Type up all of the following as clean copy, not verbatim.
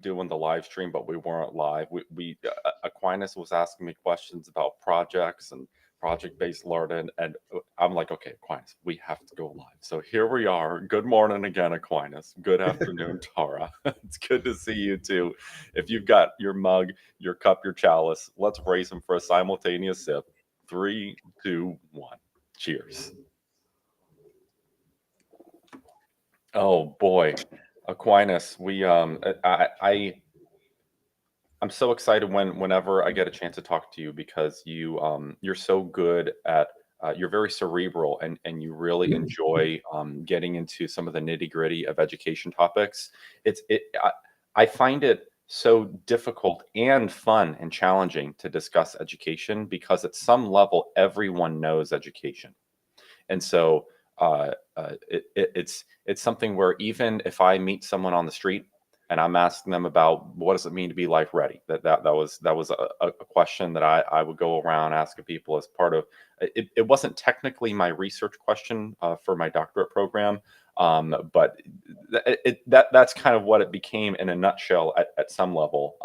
doing the live stream, but we weren't live. Aquinas was asking me questions about projects and project-based learning, and I'm like, okay, Aquinas, we have to go live. So here we are. Good morning again, Aquinas. Good afternoon, Tara. It's good to see you too. If you've got your mug, your cup, your chalice, let's raise them for a simultaneous sip. 3, 2, 1. Cheers. Oh boy, Aquinas, I'm so excited whenever I get a chance to talk to you because you're so good at you're very cerebral and you really enjoy getting into some of the nitty gritty of education topics. I find it so difficult and fun and challenging to discuss education because at some level everyone knows education. And so it's something where even if I meet someone on the street and I'm asking them about what does it mean to be life ready, that was a question that I would go around asking people as part of it. It wasn't technically my research question for my doctorate program, but that's kind of what it became in a nutshell at some level.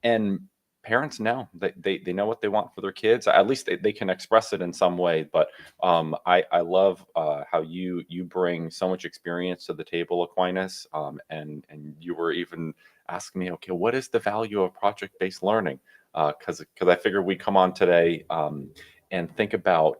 And parents know they know what they want for their kids. At least they can express it in some way. But I love how you bring so much experience to the table, Aquinas. And you were even asking me, okay, what is the value of project-based learning? Because I figured we come on today and think about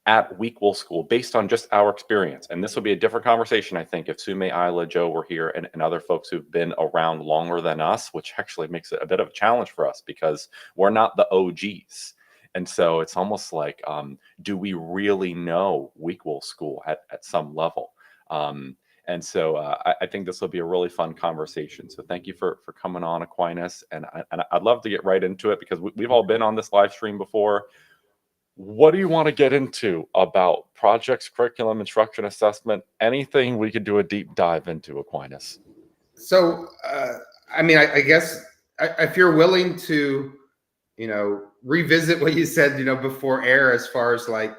at Weekwell School based on just our experience. And this will be a different conversation, I think, if Sume, Isla, Joe were here and other folks who've been around longer than us, which actually makes it a bit of a challenge for us because we're not the OGs. And so it's almost like, do we really know Weekwell School at some level? And so I think this will be a really fun conversation. So thank you for coming on, Aquinas. And I'd love to get right into it because we've all been on this live stream before. What do you want to get into about projects, curriculum, instruction, assessment? Anything we could do a deep dive into, Aquinas? So, I mean, I guess if you're willing to, revisit what you said, before air, as far as like,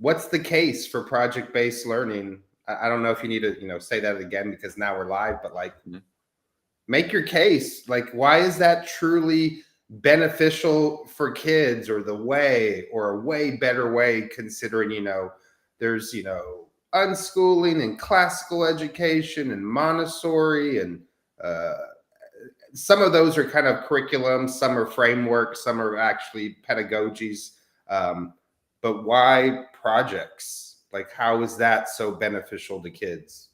what's the case for project-based learning? I don't know if you need to, say that again because now we're live, but like, make your case. Like, why is that truly beneficial for kids, or the way, or a way better way, considering, there's, unschooling and classical education and Montessori, and uh, some of those are kind of curriculums, some are frameworks, some are actually pedagogies. But why projects? Like, how is that so beneficial to kids?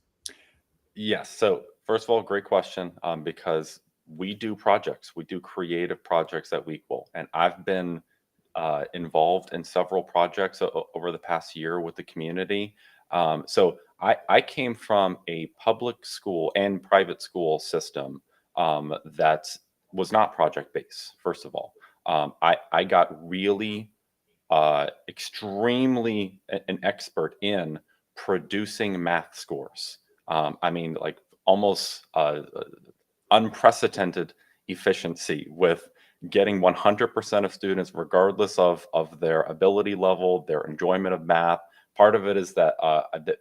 Yes. So first of all, great question, because we do projects. We do creative projects at Weekwell, and I've been involved in several projects over the past year with the community. So I came from a public school and private school system that was not project based. First of all, I got really extremely an expert in producing math scores. I mean, like almost unprecedented efficiency with getting 100% of students, regardless of their ability level, their enjoyment of math. Part of it is that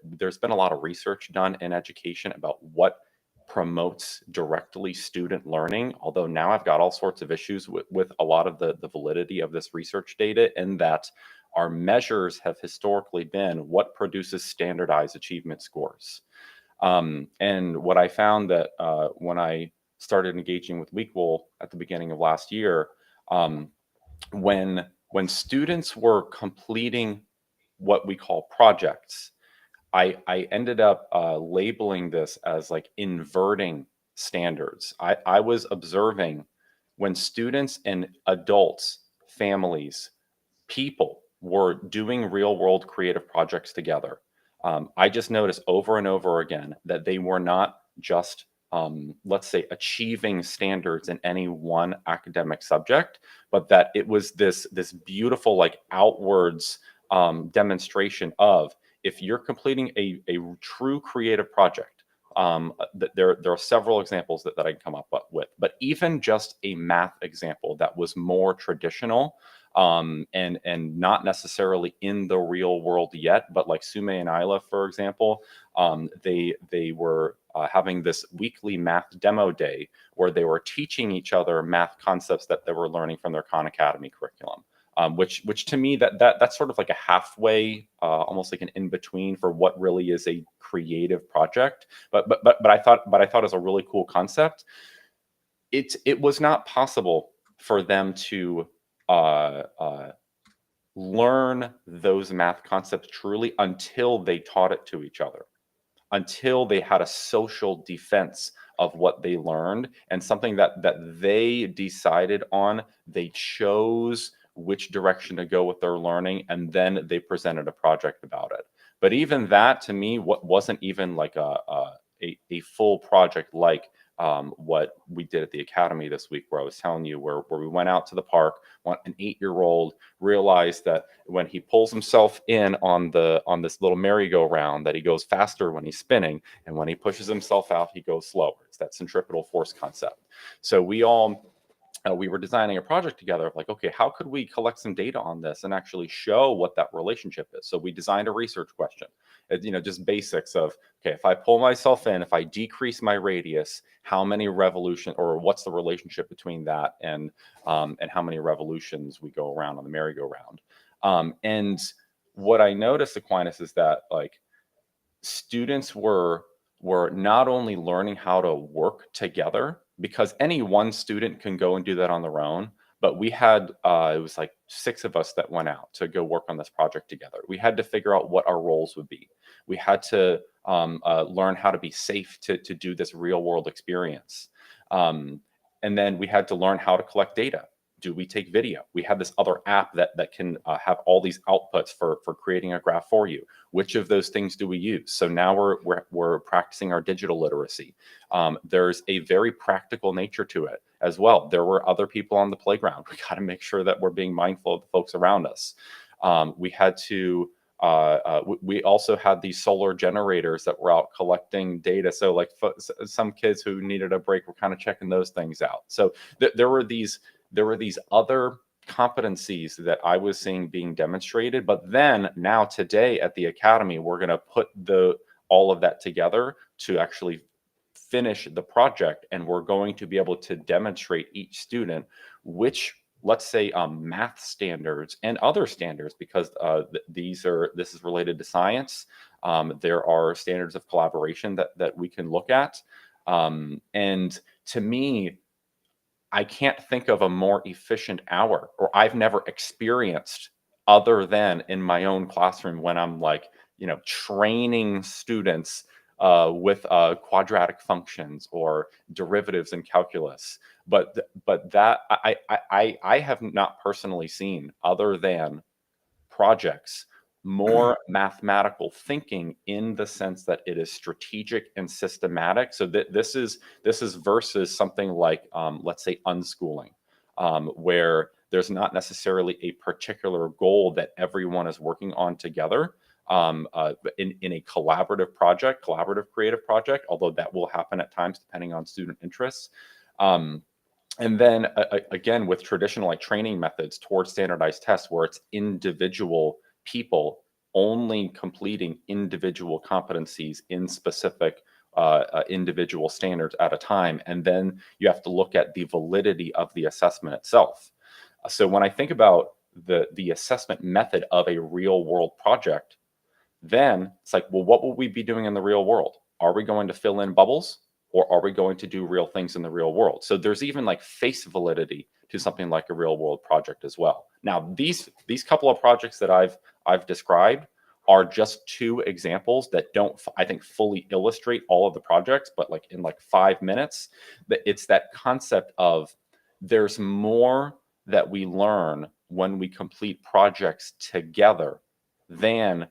there's been a lot of research done in education about what promotes directly student learning. Although now I've got all sorts of issues with a lot of the validity of this research data, in that our measures have historically been what produces standardized achievement scores. And what I found that when I started engaging with Weekwell at the beginning of last year, um, when students were completing what we call projects, I ended up labeling this as like inverting standards. I was observing when students and adults, families, people were doing real world creative projects together. I just noticed over and over again that they were not just, let's say, achieving standards in any one academic subject, but that it was this beautiful, like outwards demonstration of, if you're completing a true creative project, there are several examples that I can come up with, but even just a math example that was more traditional, and not necessarily in the real world yet, but like Sume and Isla, for example, they were having this weekly math demo day where they were teaching each other math concepts that they were learning from their Khan Academy curriculum. Which to me that's sort of like a halfway, almost like an in between for what really is a creative project. But I thought it was a really cool concept. It was not possible for them to learn those math concepts truly until they taught it to each other, until they had a social defense of what they learned and something that they decided on. They chose which direction to go with their learning, and then they presented a project about it. But even that, to me, what wasn't even like a full project like what we did at the academy this week, where I was telling you, where we went out to the park. An 8-year-old realized that when he pulls himself in on this little merry-go-round, that he goes faster when he's spinning, and when he pushes himself out, he goes slower. It's that centripetal force concept. So we were designing a project together of like, okay, how could we collect some data on this and actually show what that relationship is? So we designed a research question, just basics of, okay, if I pull myself in, if I decrease my radius, how many revolution, or what's the relationship between that and how many revolutions we go around on the merry-go-round. And what I noticed, Aquinas, is that like students were not only learning how to work together, because any one student can go and do that on their own, but we had it was like 6 of us that went out to go work on this project together. We had to figure out what our roles would be. We had to learn how to be safe to do this real world experience, and then we had to learn how to collect data. Do we take video? We have this other app that can have all these outputs for creating a graph for you. Which of those things do we use? So now we're practicing our digital literacy. There's a very practical nature to it as well. There were other people on the playground. We got to make sure that we're being mindful of the folks around us. We had to. We also had these solar generators that were out collecting data. So like some kids who needed a break were kind of checking those things out. So there were these other competencies that I was seeing being demonstrated. But then now today at the academy, we're going to put all of that together to actually finish the project. And we're going to be able to demonstrate each student which, let's say, math standards and other standards, because this is related to science. There are standards of collaboration that we can look at. And to me, I can't think of a more efficient hour, or I've never experienced, other than in my own classroom when I'm like, training students with quadratic functions or derivatives in calculus. But that I have not personally seen, other than projects, more mathematical thinking in the sense that it is strategic and systematic. So this is versus something like let's say unschooling, where there's not necessarily a particular goal that everyone is working on together in a collaborative creative project, although that will happen at times depending on student interests. And then again, with traditional like training methods towards standardized tests, where it's individual people only completing individual competencies in specific individual standards at a time. And then you have to look at the validity of the assessment itself. So when I think about the assessment method of a real world project, then it's like, well, what will we be doing in the real world? Are we going to fill in bubbles? Or are we going to do real things in the real world? So there's even like face validity to something like a real world project as well. Now, these couple of projects that I've described are just 2 examples that don't, I think, fully illustrate all of the projects, but like in like 5 minutes, that it's that concept of there's more that we learn when we complete projects together than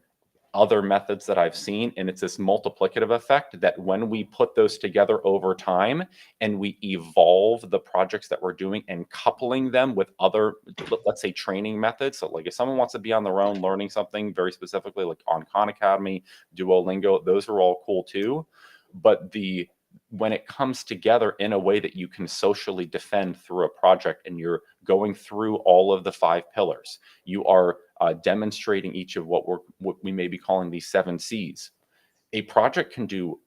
other methods that I've seen. And it's this multiplicative effect that when we put those together over time and we evolve the projects that we're doing and coupling them with other, let's say, training methods. So like if someone wants to be on their own learning something very specifically, like on Khan Academy, Duolingo, those are all cool too. But when it comes together in a way that you can socially defend through a project, and you're going through all of the 5 pillars, you are demonstrating each of what we may be calling these 7 C's. A project can do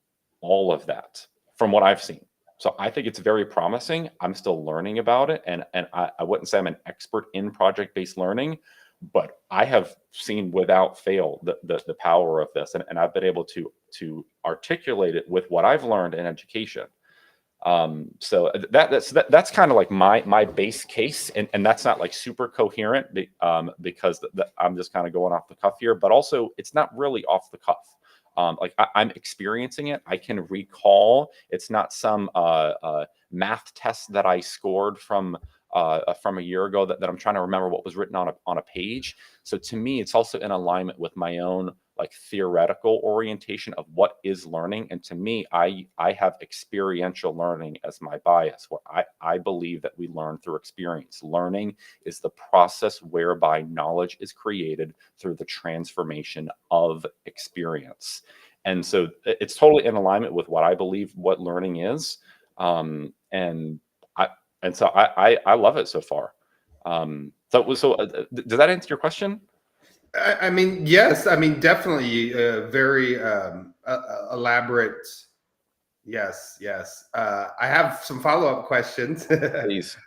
all of that from what I've seen. So I think it's very promising. I'm still learning about it. And I wouldn't say I'm an expert in project-based learning, but I have seen without fail the power of this. And I've been able to articulate it with what I've learned in education. So that's kind of like my base case, and that's not like super coherent because I'm just kind of going off the cuff here, but also it's not really off the cuff. Like I'm experiencing it. I can recall. It's not some math test that I scored from a year ago that I'm trying to remember what was written on a page. So to me, it's also in alignment with my own like theoretical orientation of what is learning. And to me, I have experiential learning as my bias, where I believe that we learn through experience. Learning is the process whereby knowledge is created through the transformation of experience. And so it's totally in alignment with what I believe what learning is. And so I love it so far. Does that answer your question? I mean, yes. I mean, definitely very elaborate. Yes, yes. I have some follow-up questions. Please.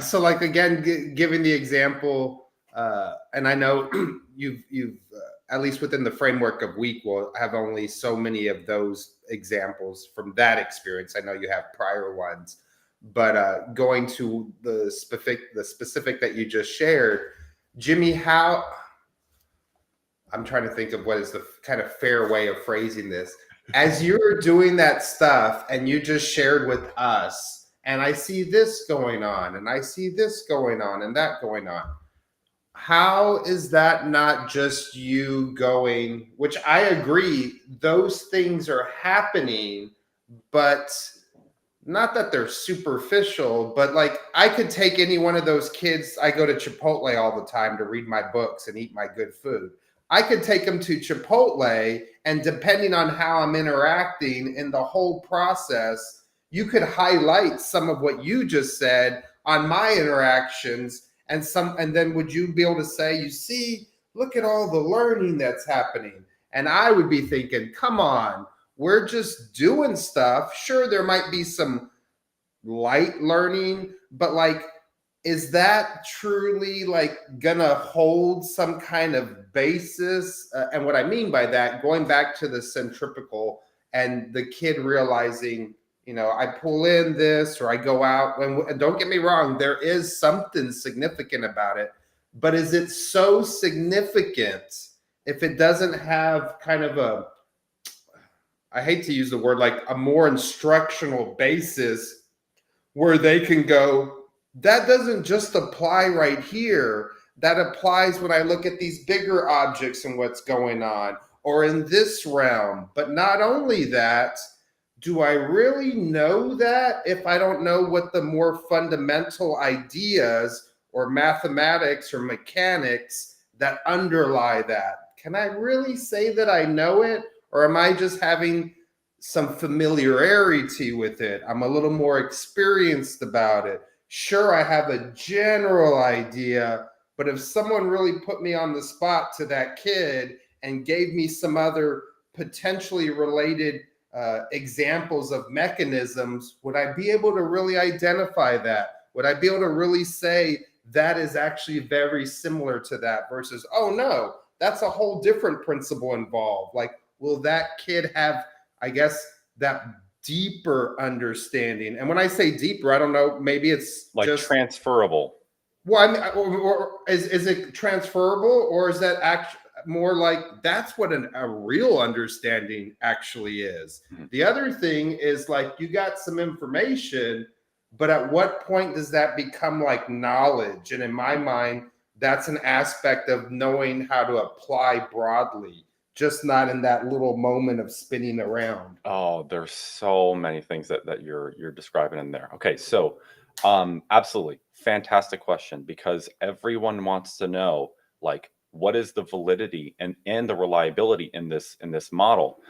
So, like again, giving the example, and I know you've at least within the framework of week will have only so many of those examples from that experience. I know you have prior ones, but going to the specific that you just shared, Jimmy, how I'm trying to think of what is the kind of fair way of phrasing this. As you're doing that stuff and you just shared with us, and I see this going on, and I see this going on, and that going on. How is that not just you going, which I agree, those things are happening, but not that they're superficial, but like I could take any one of those kids. I go to Chipotle all the time to read my books and eat my good food. I could take them to Chipotle, and depending on how I'm interacting in the whole process, you could highlight some of what you just said on my interactions, and then would you be able to say, you see, look at all the learning that's happening. And I would be thinking, come on, we're just doing stuff. Sure, there might be some light learning, but like, is that truly like gonna hold some kind of basis? And what I mean by that, going back to the centripetal and the kid realizing, I pull in this or I go out, and don't get me wrong, there is something significant about it, but is it so significant if it doesn't have kind of a, I hate to use the word, like a more instructional basis where they can go, that doesn't just apply right here. That applies when I look at these bigger objects and what's going on, or in this realm. But not only that, do I really know that if I don't know what the more fundamental ideas or mathematics or mechanics that underlie that? Can I really say that I know it? Or am I just having some familiarity with it? I'm a little more experienced about it. Sure, I have a general idea, but if someone really put me on the spot to that kid and gave me some other potentially related examples of mechanisms, would I be able to really identify that? Would I be able to really say that is actually very similar to that versus, oh no, that's a whole different principle involved? Like, will that kid have, I guess, that deeper understanding? And when I say deeper, I don't know, maybe it's like just transferable. Well, I mean, or is it transferable, or is that actually more like that's what a real understanding actually is? Mm-hmm. The other thing is like you got some information, but at what point does that become like knowledge? And in my mind, that's an aspect of knowing how to apply broadly, just not in that little moment of spinning around. Oh, there's so many things that you're describing in there. Okay, so absolutely fantastic question, because everyone wants to know like what is the validity and the reliability in this model.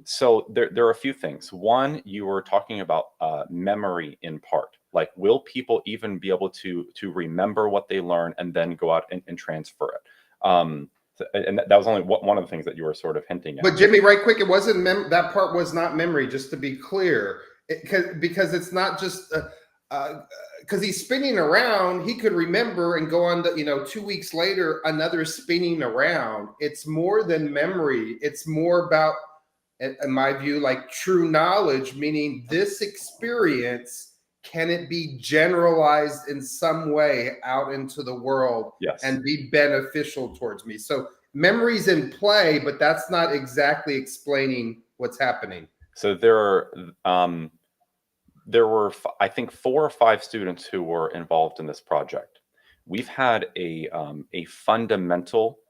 So there are a few things. One, you were talking about memory in part. Like, will people even be able to remember what they learn and then go out and transfer it? And that was only one of the things that you were sort of hinting at. But Jimmy, right quick, it wasn't that part was not memory, just to be clear, because it's not just because he's spinning around. He could remember and go on to 2 weeks later, another spinning around. It's more than memory. It's more about, in my view, like true knowledge, meaning this experience, can it be generalized in some way out into the world Yes. and be beneficial towards me? So memory's in play, but that's not exactly explaining what's happening. So there were, I think, 4 or 5 students who were involved in this project. We've had a fundamental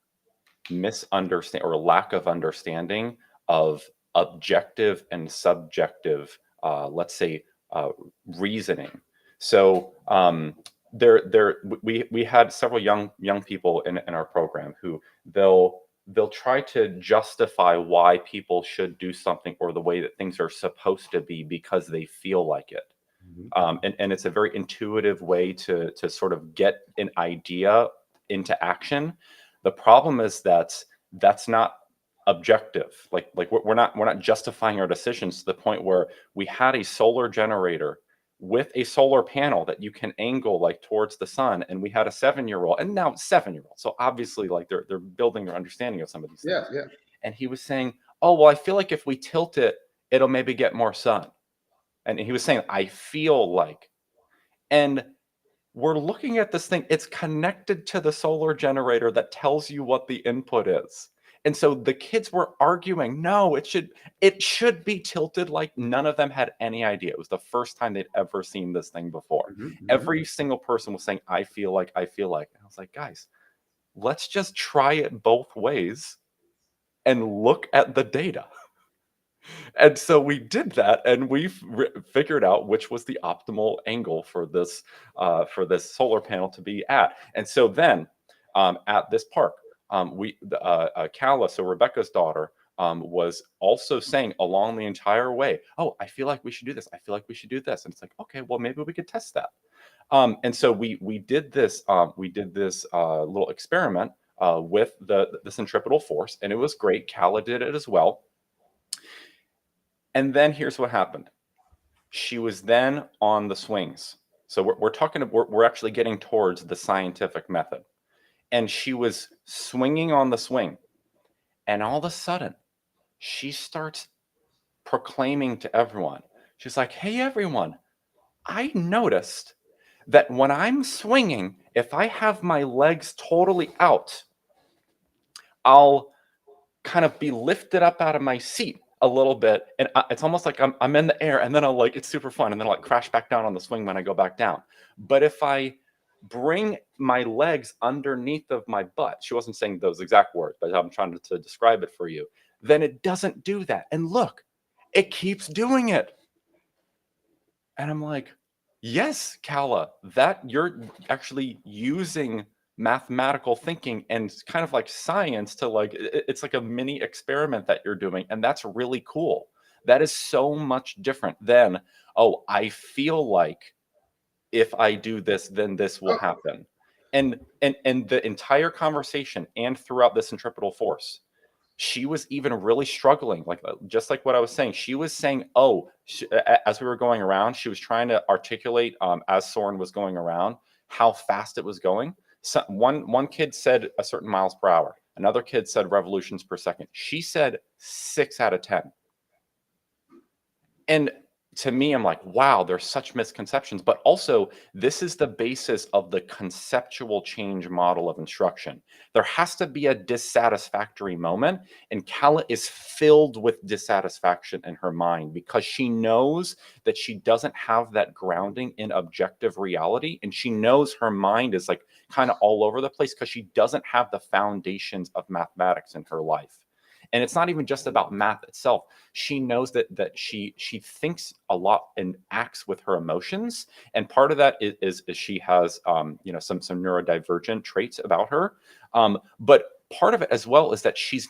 misunderstanding or lack of understanding of objective and subjective, let's say, reasoning. So we had several young people in our program who they'll try to justify why people should do something or the way that things are supposed to be because they feel like it. And it's a very intuitive way to sort of get an idea into action. The problem is that that's not objective. Like we're not justifying our decisions to the point where we had a solar generator with a solar panel that you can angle like towards the sun, and we had a 7-year-old, and now 7-year-old. So obviously, like they're building their understanding of some of these things. Yeah, yeah. And he was saying, "Oh, well, I feel like if we tilt it, it'll maybe get more sun." And he was saying, "I feel like," and we're looking at this thing. It's connected to the solar generator that tells you what the input is. And so the kids were arguing, no, it should be tilted. Like none of them had any idea. It was the first time they'd ever seen this thing before. Every single person was saying, I feel like, I feel like. And I was like, guys, let's just try it both ways and look at the data. And so we did that, and we figured out which was the optimal angle for this solar panel to be at. And so then at this park, Calla, so Rebecca's daughter, was also saying along the entire way, "Oh, I feel like we should do this. I feel like we should do this." And it's like, okay, well, maybe we could test that. And so we did this little experiment with the centripetal force, and it was great. Calla did it as well. And then here's what happened. She was then on the swings. So we're actually getting towards the scientific method. And she was swinging on the swing. And all of a sudden, she starts proclaiming to everyone. She's like, "Hey, everyone, I noticed that when I'm swinging, if I have my legs totally out, I'll kind of be lifted up out of my seat a little bit, and it's almost like I'm in the air, and then it's super fun, and then I'll like crash back down on the swing when I go back down. But if I bring my legs underneath of my butt," she wasn't saying those exact words, but I'm trying to describe it for you, "then it doesn't do that. And look, it keeps doing it." And I'm like, yes, Calla, that you're actually using mathematical thinking and kind of like science to it's like a mini experiment that you're doing, and that's really cool. That is so much different than, "Oh, I feel like if I do this, then this will happen." And the entire conversation and throughout this centripetal force, she was even really struggling, just like what I was saying. She was saying, as we were going around, she was trying to articulate, as Soren was going around, how fast it was going. So one kid said a certain miles per hour. Another kid said revolutions per second. She said 6 out of 10. And to me, I'm like, wow, there's such misconceptions. But also, this is the basis of the conceptual change model of instruction. There has to be a dissatisfactory moment, and Calla is filled with dissatisfaction in her mind because she knows that she doesn't have that grounding in objective reality, and she knows her mind is like kind of all over the place because she doesn't have the foundations of mathematics in her life. And it's not even just about math itself. She knows that she thinks a lot and acts with her emotions, and part of that is she has some neurodivergent traits about her. But part of it as well is that she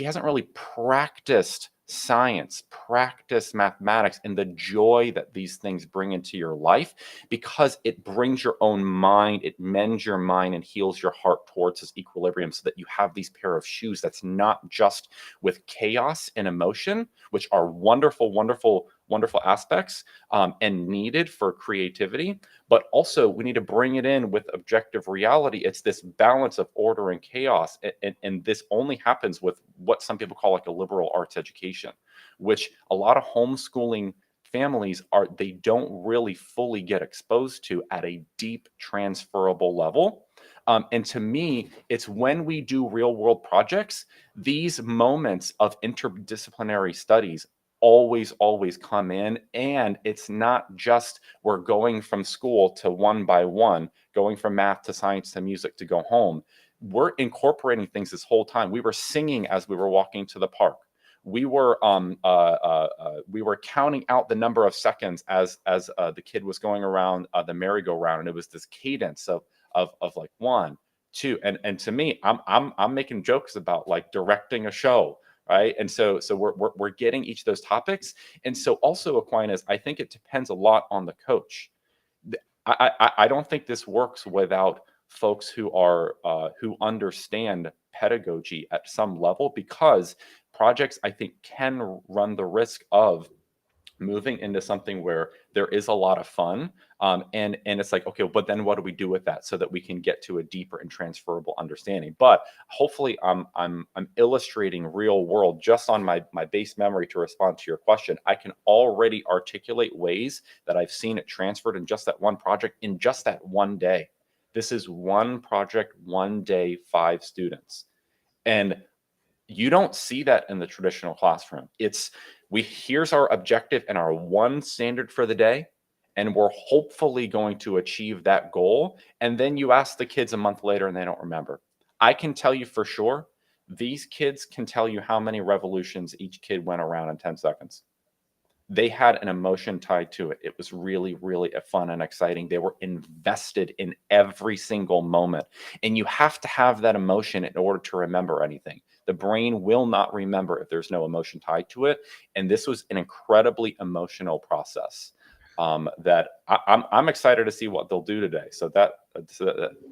hasn't really practiced science, practice mathematics, and the joy that these things bring into your life, because it brings your own mind, it mends your mind and heals your heart towards this equilibrium, so that you have these pair of shoes that's not just with chaos and emotion, which are wonderful, wonderful, wonderful aspects, and needed for creativity, but also we need to bring it in with objective reality. It's this balance of order and chaos. And this only happens with what some people call like a liberal arts education, which a lot of homeschooling families they don't really fully get exposed to at a deep transferable level. And to me, it's when we do real world projects, these moments of interdisciplinary studies always come in. And it's not just we're going from school to one by one, going from math to science to music to go home. We're incorporating things this whole time. We were singing as we were walking to the park. We were counting out the number of seconds as the kid was going around the merry-go-round, and it was this cadence of like 1, 2, and to me, I'm making jokes about like directing a show, right? And so we're getting each of those topics. And so also, Aquinas, I think it depends a lot on the coach. I don't think this works without folks who understand pedagogy at some level, because projects, I think, can run the risk of moving into something where there is a lot of fun, and it's like, okay, but then what do we do with that so that we can get to a deeper and transferable understanding? But hopefully I'm illustrating real world just on my base memory. To respond to your question, I can already articulate ways that I've seen it transferred in just that one project, in just that one day. This is one project, one day, 5 students. And you don't see that in the traditional classroom. Here's our objective and our one standard for the day, and we're hopefully going to achieve that goal. And then you ask the kids a month later and they don't remember. I can tell you for sure, these kids can tell you how many revolutions each kid went around in 10 seconds. They had an emotion tied to it. It was really, really fun and exciting. They were invested in every single moment. And you have to have that emotion in order to remember anything. The brain will not remember if there's no emotion tied to it. And this was an incredibly emotional process, that I'm excited to see what they'll do today. So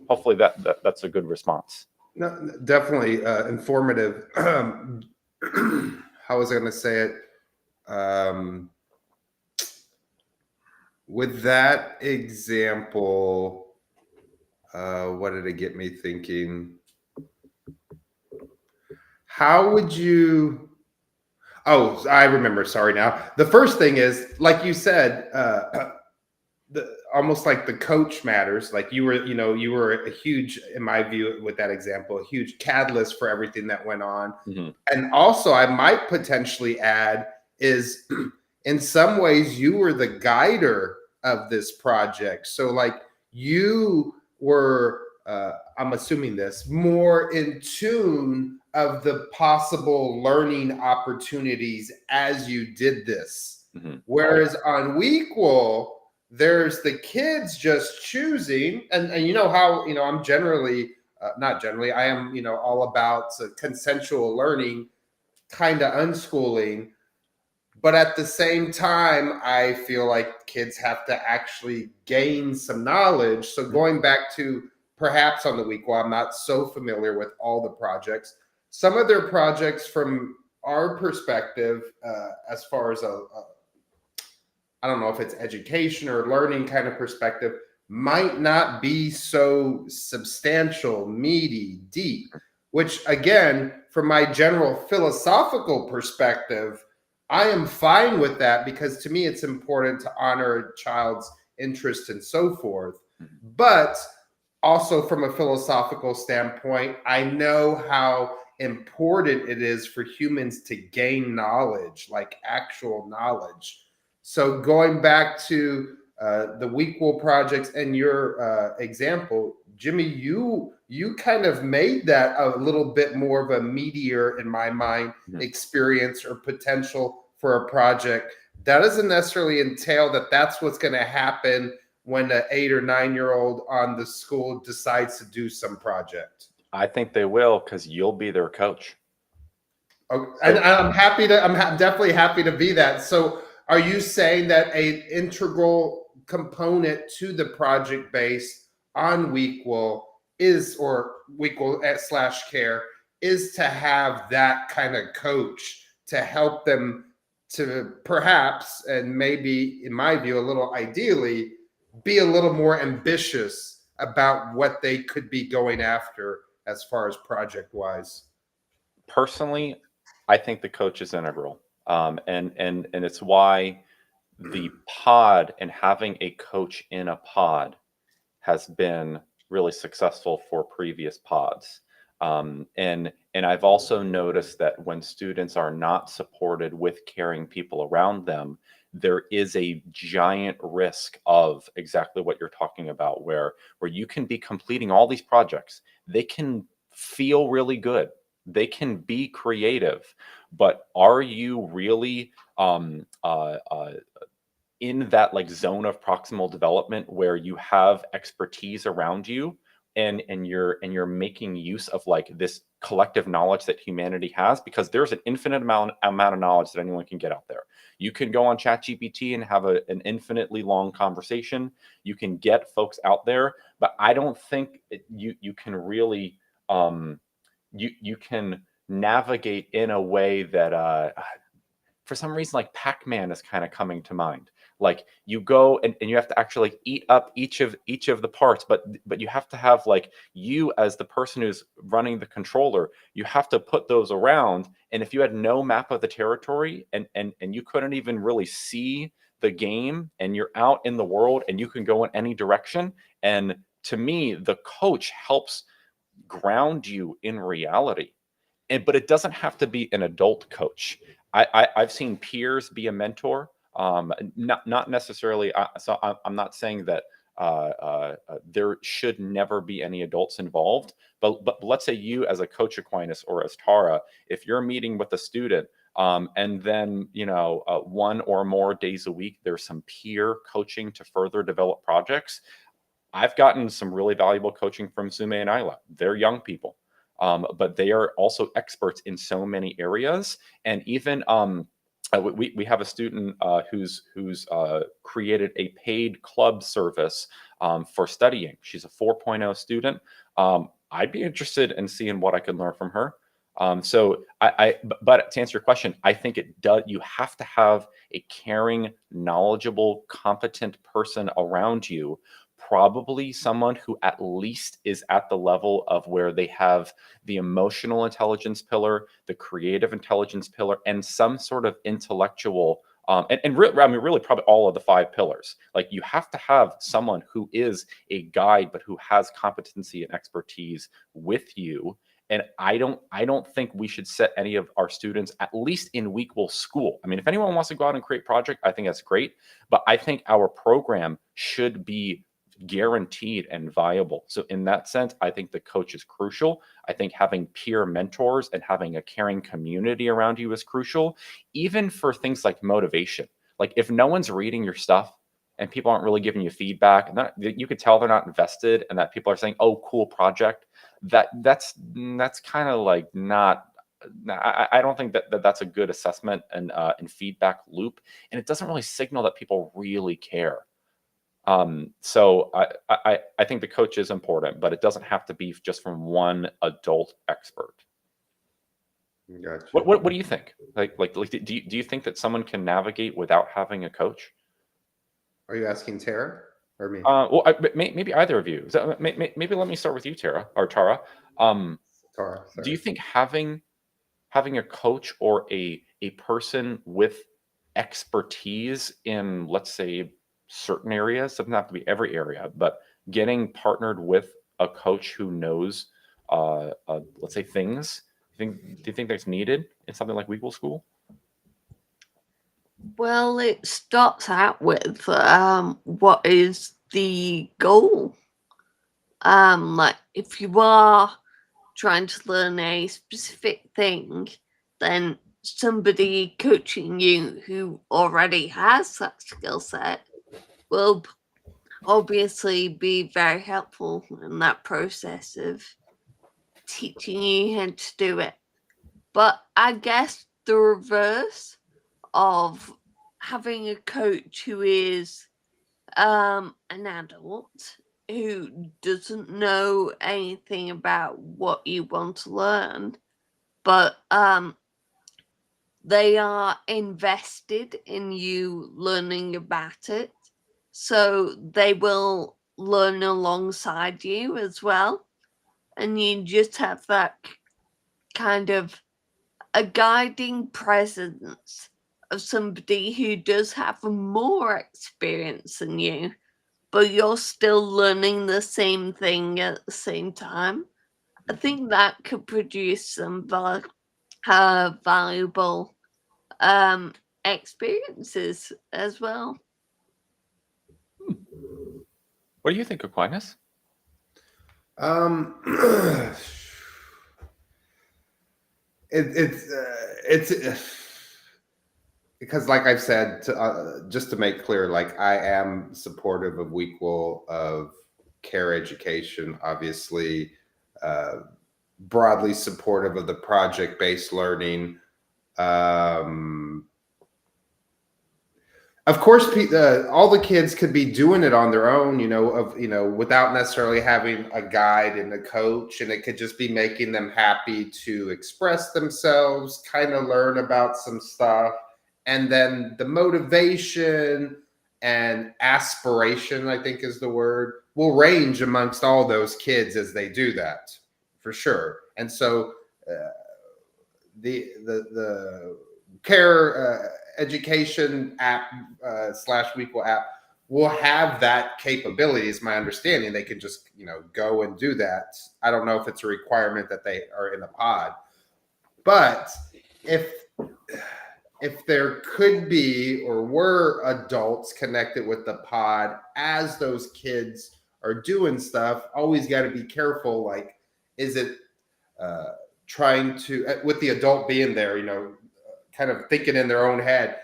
hopefully that's a good response. No, definitely informative. How was I going to say it? With that example, what did it get me thinking? How would you? Oh, I remember. Sorry. Now the first thing is, like you said, almost like the coach matters. Like you were a huge, in my view, with that example, a huge catalyst for everything that went on. Mm-hmm. And also, I might potentially add is, in some ways, you were the guider of this project. So, like, you were, I'm assuming this, more in tune of the possible learning opportunities as you did this. Mm-hmm. Whereas on Wequel, there's the kids just choosing, and you know how, I'm generally, not generally, I am, all about consensual learning, kind of unschooling. But at the same time, I feel like kids have to actually gain some knowledge. So going back to perhaps on the Wequel, I'm not so familiar with all the projects. Some of their projects from our perspective, as far as I don't know if it's education or learning kind of perspective, might not be so substantial, meaty, deep, which again, from my general philosophical perspective, I am fine with that, because to me, it's important to honor a child's interest and so forth. But also from a philosophical standpoint, I know how important it is for humans to gain knowledge, like actual knowledge. So going back to the Wequel projects and your example, Jimmy, you kind of made that a little bit more of a meatier, in my mind, experience or potential for a project. That doesn't necessarily entail that that's what's going to happen when an 8 or 9-year-old on the school decides to do some project. I think they will, because you'll be their coach. Oh, and So I'm happy to. Definitely happy to be that. So, are you saying that a integral component to the project base on Weequal is, or Weequal at slash care, is to have that kind of coach to help them to perhaps, and maybe in my view, a little ideally, be a little more ambitious about what they could be going after as far as project wise. personally, I think the coach is integral, and it's why the pod and having a coach in a pod has been really successful for previous pods. And I've also noticed that when students are not supported with caring people around them, there is a giant risk of exactly what you're talking about, where you can be completing all these projects. They can feel really good. They can be creative, but are you really in that like zone of proximal development where you have expertise around you, and you're making use of like this collective knowledge that humanity has, because there's an infinite amount of knowledge that anyone can get out there. You can go on ChatGPT and have an infinitely long conversation. You can get folks out there, but I don't think you can really you can navigate in a way that for some reason like Pac-Man is kind of coming to mind. Like you go and you have to actually like, eat up each of the parts, but you have to have like you as the person who's running the controller, you have to put those around. And if you had no map of the territory, and you couldn't even really see the game, and you're out in the world and you can go in any direction, and to me the coach helps ground you in reality. But it doesn't have to be an adult coach. I've seen peers be a mentor. Not necessarily. So I'm not saying that there should never be any adults involved. But let's say you, as a coach Aquinas or as Tara, if you're meeting with a student, and then one or more days a week, there's some peer coaching to further develop projects. I've gotten some really valuable coaching from Sume and Isla. They're young people, but they are also experts in so many areas. And even we have a student who's created a paid club service for studying. She's a 4.0 student. I'd be interested in seeing what I could learn from her. But to answer your question, I think it does. You have to have a caring, knowledgeable, competent person around you, probably someone who at least is at the level of where they have the emotional intelligence pillar, the creative intelligence pillar, and some sort of intellectual. Really, probably all of the 5 pillars. Like you have to have someone who is a guide, but who has competency and expertise with you. And I don't think we should set any of our students, at least in Weequal school. I mean, if anyone wants to go out and create project, I think that's great. But I think our program should be guaranteed and viable. So in that sense, I think the coach is crucial. I think having peer mentors and having a caring community around you is crucial, even for things like motivation. Like if no one's reading your stuff and people aren't really giving you feedback, and you could tell they're not invested, and that people are saying, "Oh, cool project," that's kind of like not. I don't think that's a good assessment and feedback loop, and it doesn't really signal that people really care. So I think the coach is important, but it doesn't have to be just from one adult expert. Gotcha. What do you think? Like do you think that someone can navigate without having a coach? Are you asking Tara or me? Well, maybe either of you. So maybe let me start with you, Tara or Tara. Um, Tara, do you sorry. think having a coach or a person with expertise in, let's say, certain areas, doesn't have to be every area, but getting partnered with a coach who knows, let's say, things, do you think that's needed in something like Weequal School? Well, it starts out with what is the goal? Like if you are trying to learn a specific thing, then somebody coaching you who already has that skill set will obviously be very helpful in that process of teaching you how to do it. But I guess the reverse of having a coach who is an adult who doesn't know anything about what you want to learn, but they are invested in you learning about it, so they will learn alongside you as well, and you just have that kind of a guiding presence of somebody who does have more experience than you, but you're still learning the same thing at the same time. I think that could produce some valuable experiences as well. What do you think, Aquinas? It's because, like I've said, just to make clear, like I am supportive of equal of care education, obviously, broadly supportive of the project-based learning. Of course, all the kids could be doing it on their own, without necessarily having a guide and a coach, and it could just be making them happy to express themselves, kind of learn about some stuff, and then the motivation and aspiration, I think is the word, will range amongst all those kids as they do that, for sure. And so the care education app / Wequel app will have that capability, is my understanding. They can just go and do that. I don't know if it's a requirement that they are in a pod, but if there could be or were adults connected with the pod as those kids are doing stuff, always got to be careful. Like, is it trying to, with the adult being there, kind of thinking in their own head,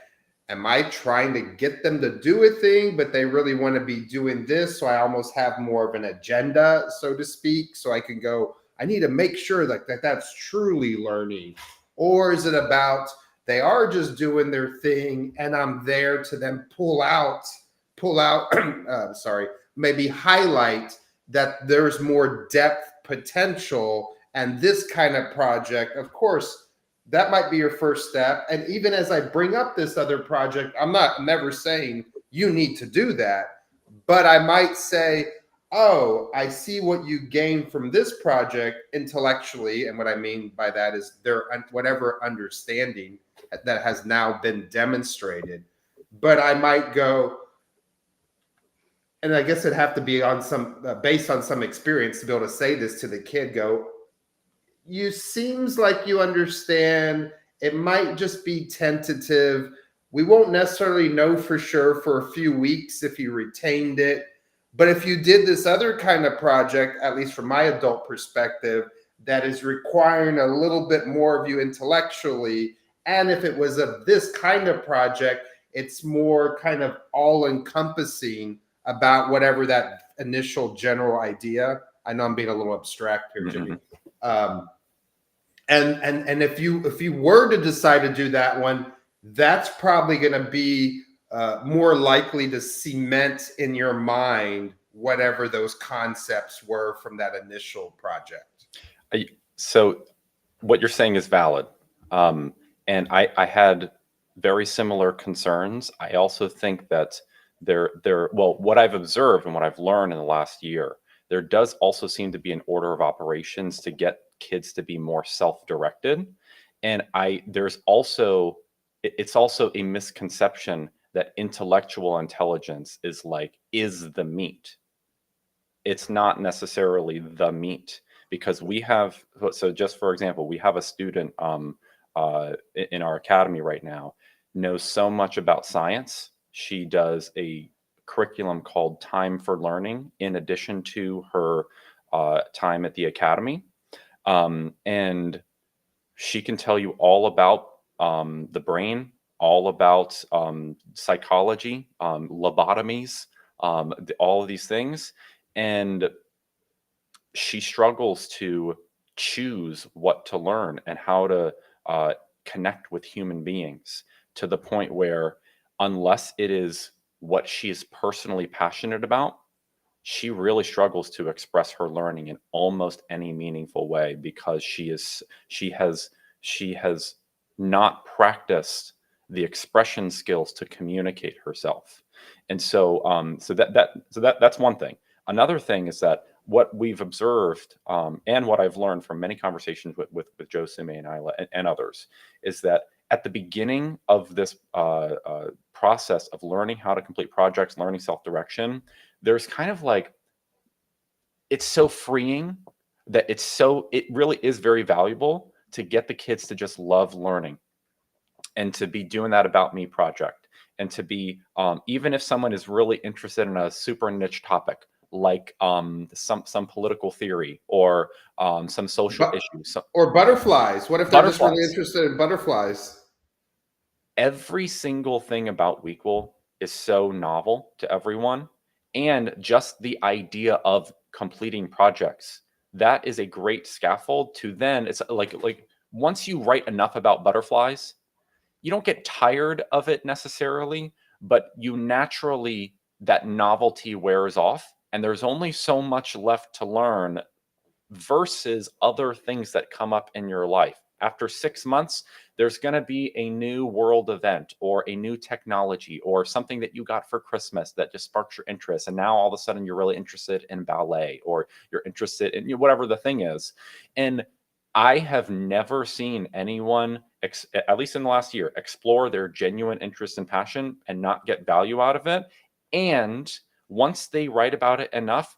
am I trying to get them to do a thing, but they really want to be doing this? So I almost have more of an agenda, so to speak. So I can go, I need to make sure that that's truly learning. Or is it about they are just doing their thing and I'm there to then pull out, maybe highlight that there's more depth potential, and this kind of project, of course, that might be your first step. And even as I bring up this other project, I'm never saying you need to do that, but I might say, oh, I see what you gain from this project intellectually. And what I mean by that is their whatever understanding that has now been demonstrated. But I might go, and I guess it'd have to be on some based on some experience to be able to say this to the kid, go, you seems like you understand. It might just be tentative. We won't necessarily know for sure for a few weeks if you retained it. But if you did this other kind of project, at least from my adult perspective, that is requiring a little bit more of you intellectually, and if it was of this kind of project, it's more kind of all-encompassing about whatever that initial general idea. I know I'm being a little abstract here, Jimmy. And if you were to decide to do that one, that's probably going to be more likely to cement in your mind whatever those concepts were from that initial project. So what you're saying is valid. And I had very similar concerns. I also think that what I've observed and what I've learned in the last year, there does also seem to be an order of operations to get kids to be more self-directed. And it's also a misconception that intellectual intelligence is the meat. It's not necessarily the meat, because just for example, we have a student in our academy right now, knows so much about science. She does a curriculum called Time for Learning in addition to her time at the academy. And she can tell you all about the brain, all about psychology, lobotomies, all of these things. And she struggles to choose what to learn and how to connect with human beings to the point where, unless it is what she is personally passionate about, she really struggles to express her learning in almost any meaningful way, because she has not practiced the expression skills to communicate herself. And so that's one thing. Another thing is that what we've observed, and what I've learned from many conversations with Joe Sime and Isla and others, is that at the beginning of this process of learning how to complete projects, learning self-direction, there's kind of like, it's so freeing that it really is very valuable to get the kids to just love learning, and to be doing that About Me project, and to be, even if someone is really interested in a super niche topic, like some political theory, or some social But, issue, or butterflies. What if they're just really butterflies. interested in butterflies? Every single thing about Weequal is so novel to everyone. And just the idea of completing projects, that is a great scaffold to then, it's like once you write enough about butterflies, you don't get tired of it necessarily, but you naturally, that novelty wears off, and there's only so much left to learn versus other things that come up in your life. After 6 months, there's going to be a new world event, or a new technology, or something that you got for Christmas that just sparks your interest. And now all of a sudden you're really interested in ballet, or you're interested in whatever the thing is. And I have never seen anyone, at least in the last year, explore their genuine interest and passion and not get value out of it. And once they write about it enough,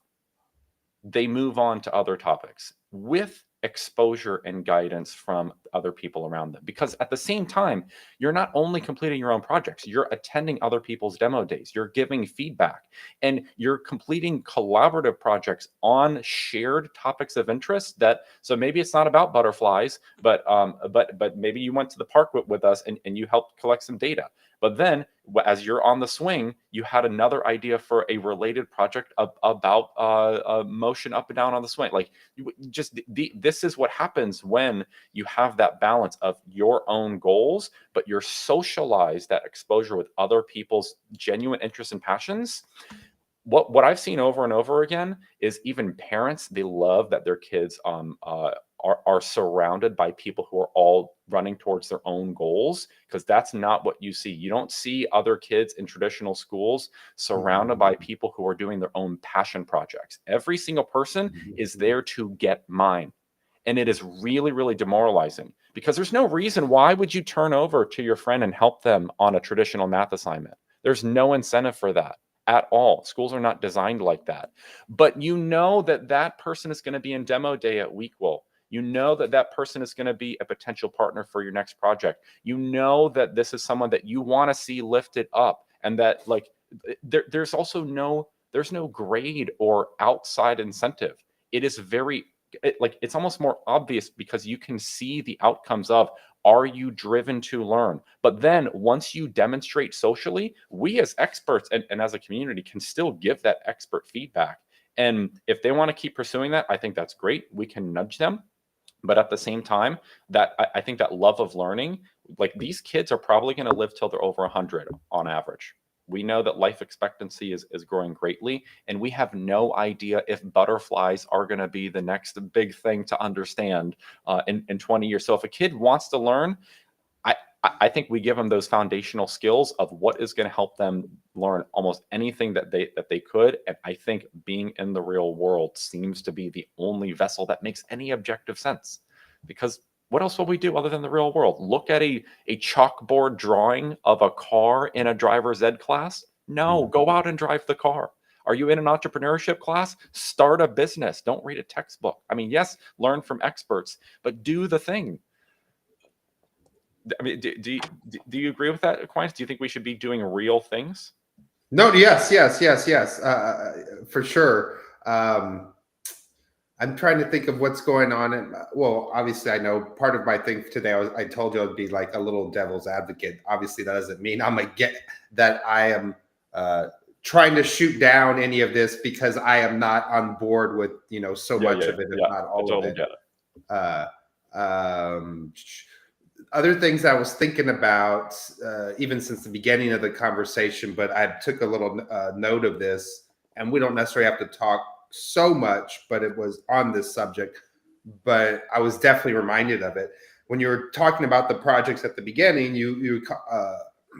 they move on to other topics with exposure and guidance from other people around them. Because at the same time, you're not only completing your own projects, you're attending other people's demo days, you're giving feedback, and you're completing collaborative projects on shared topics of interest. That, so maybe it's not about butterflies, but maybe you went to the park with us, and you helped collect some data. But then, as you're on the swing, you had another idea for a related project about motion up and down on the swing. Like, this is what happens when you have that balance of your own goals, but you're socialized that exposure with other people's genuine interests and passions. What I've seen over and over again is, even parents, they love that their kids are surrounded by people who are all running towards their own goals, because that's not what you see. You don't see other kids in traditional schools surrounded by people who are doing their own passion projects. Every single person is there to get mine. And it is really, really demoralizing, because there's no reason why would you turn over to your friend and help them on a traditional math assignment. There's no incentive for that at all. Schools are not designed like that. But you know that that person is going to be in demo day at Weequal. You know that that person is going to be a potential partner for your next project. You know that this is someone that you want to see lifted up, and that, like, there's also there's no grade or outside incentive. It is very, it's almost more obvious, because you can see the outcomes of, are you driven to learn? But then once you demonstrate socially, we as experts and as a community can still give that expert feedback. And if they want to keep pursuing that, I think that's great. We can nudge them. But at the same time, that I think that love of learning, like, these kids are probably going to live till they're over 100 on average. We know that life expectancy is growing greatly, and we have no idea if butterflies are going to be the next big thing to understand in 20 years. So if a kid wants to learn, I think we give them those foundational skills of what is going to help them learn almost anything that they could. And I think being in the real world seems to be the only vessel that makes any objective sense. Because what else will we do other than the real world? Look at a chalkboard drawing of a car in a driver's ed class? No, go out and drive the car. Are you in an entrepreneurship class? Start a business. Don't read a textbook. I mean, yes, learn from experts, but do the thing. I mean, do you agree with that, Aquinas? Do you think we should be doing real things? No, yes, for sure. I'm trying to think of what's going on. And well, obviously, I know part of my thing today, I told you I'd be like a little devil's advocate. Obviously, that doesn't mean I'm that I am trying to shoot down any of this, because I am not on board with so much of it, if not all of it. Get it. other things I was thinking about, even since the beginning of the conversation, but I took a little note of this, and we don't necessarily have to talk so much, but it was on this subject. But I was definitely reminded of it when you were talking about the projects at the beginning. You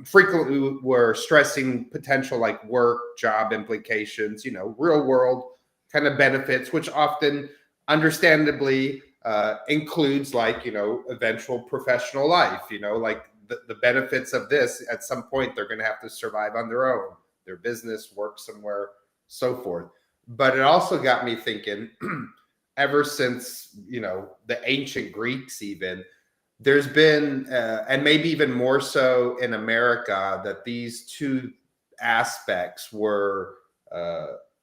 frequently were stressing potential like work, job implications, real world kind of benefits, which often, understandably, includes like eventual professional life. Like the benefits of this. At some point, they're going to have to survive on their own, their business, work somewhere, so forth. But it also got me thinking. Ever since the ancient Greeks, even there's been, and maybe even more so in America, that these two aspects were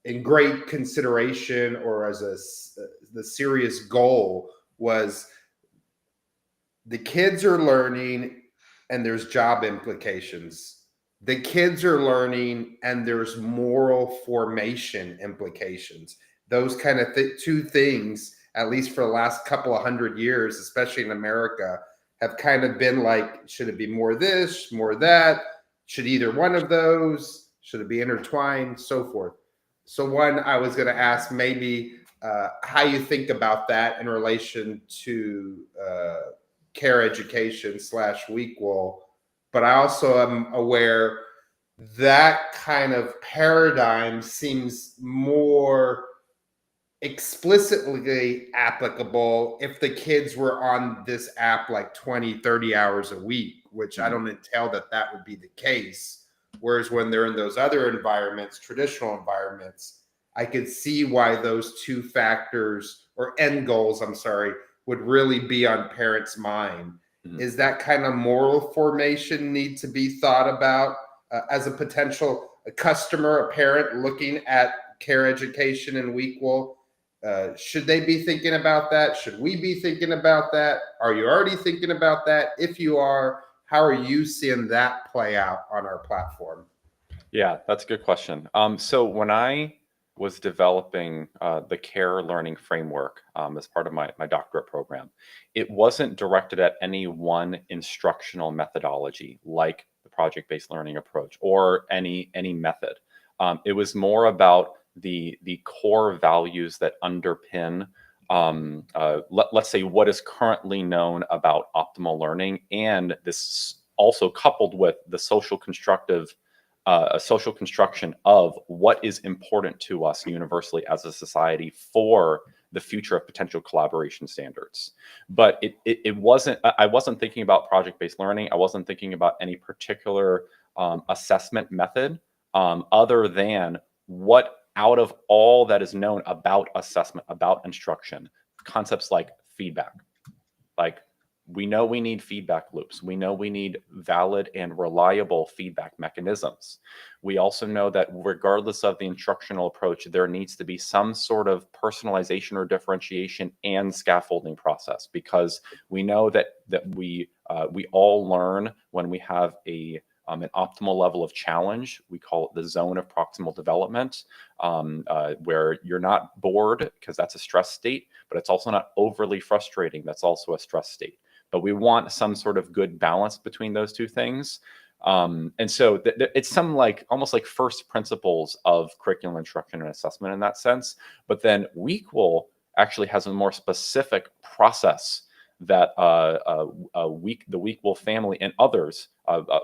in great consideration, or as the serious goal was the kids are learning and there's job implications. The kids are learning and there's moral formation implications. Those kind of two things, at least for the last couple of 100 years, especially in America, have kind of been like, should it be more this, more that? Should either one of those? Should it be intertwined? So forth. So one, I was going to ask maybe how you think about that in relation to care education / Weequal. But I also am aware that kind of paradigm seems more explicitly applicable if the kids were on this app like 20-30 hours a week, which I don't entail that would be the case. Whereas when they're in those other environments, traditional environments, I could see why those two factors, or end goals, I'm sorry, would really be on parents' mind. Is that kind of moral formation need to be thought about as a potential customer, a parent looking at care education and Weequal? Should they be thinking about that? Should we be thinking about that? Are you already thinking about that? If you are, how are you seeing that play out on our platform? Yeah, that's a good question. So when I was developing the care learning framework as part of my doctorate program, it wasn't directed at any one instructional methodology like the project-based learning approach or any method. It was more about the core values that underpin, let's say, what is currently known about optimal learning, and this also coupled with the social constructive a social construction of what is important to us universally as a society for the future of potential collaboration standards. But it wasn't, I wasn't thinking about project-based learning. I wasn't thinking about any particular assessment method other than what out of all that is known about assessment, about instruction, concepts like feedback, like we know we need feedback loops. We know we need valid and reliable feedback mechanisms. We also know that regardless of the instructional approach, there needs to be some sort of personalization or differentiation and scaffolding process, because we know that we all learn when we have an optimal level of challenge. We call it the zone of proximal development, where you're not bored because that's a stress state, but it's also not overly frustrating. That's also a stress state. But we want some sort of good balance between those two things. And so it's some like almost like first principles of curriculum instruction and assessment in that sense. But then Weequal actually has a more specific process that the Weequal family and others,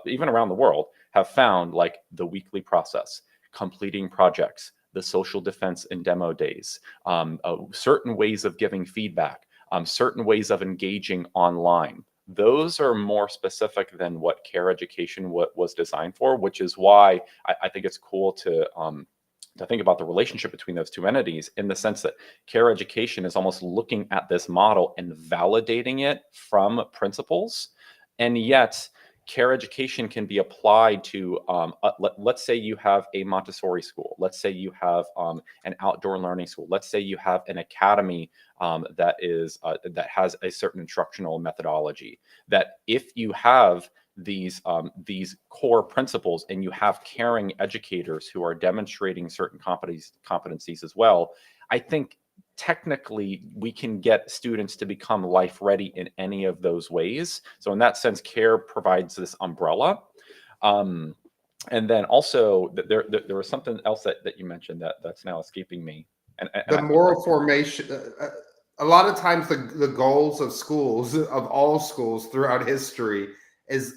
even around the world, have found, like the weekly process, completing projects, the social defense and demo days, certain ways of giving feedback, certain ways of engaging online. Those are more specific than what care education was designed for, which is why I think it's cool to think about the relationship between those two entities, in the sense that care education is almost looking at this model and validating it from principles. And yet care education can be applied to, let's say you have a Montessori school. Let's say you have an outdoor learning school. Let's say you have an academy that has a certain instructional methodology. That if you have these core principles and you have caring educators who are demonstrating certain competencies as well, I think technically we can get students to become life ready in any of those ways. So in that sense, CARE provides this umbrella. And then also there was something else that you mentioned that's now escaping me. And The moral formation. A lot of times, the goals of schools, of all schools throughout history, is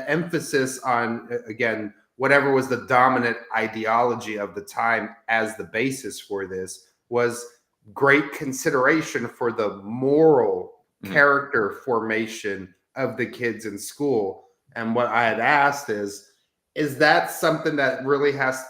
emphasis on, again, whatever was the dominant ideology of the time as the basis for this, was great consideration for the moral character formation of the kids in school. And what I had asked is that something that really has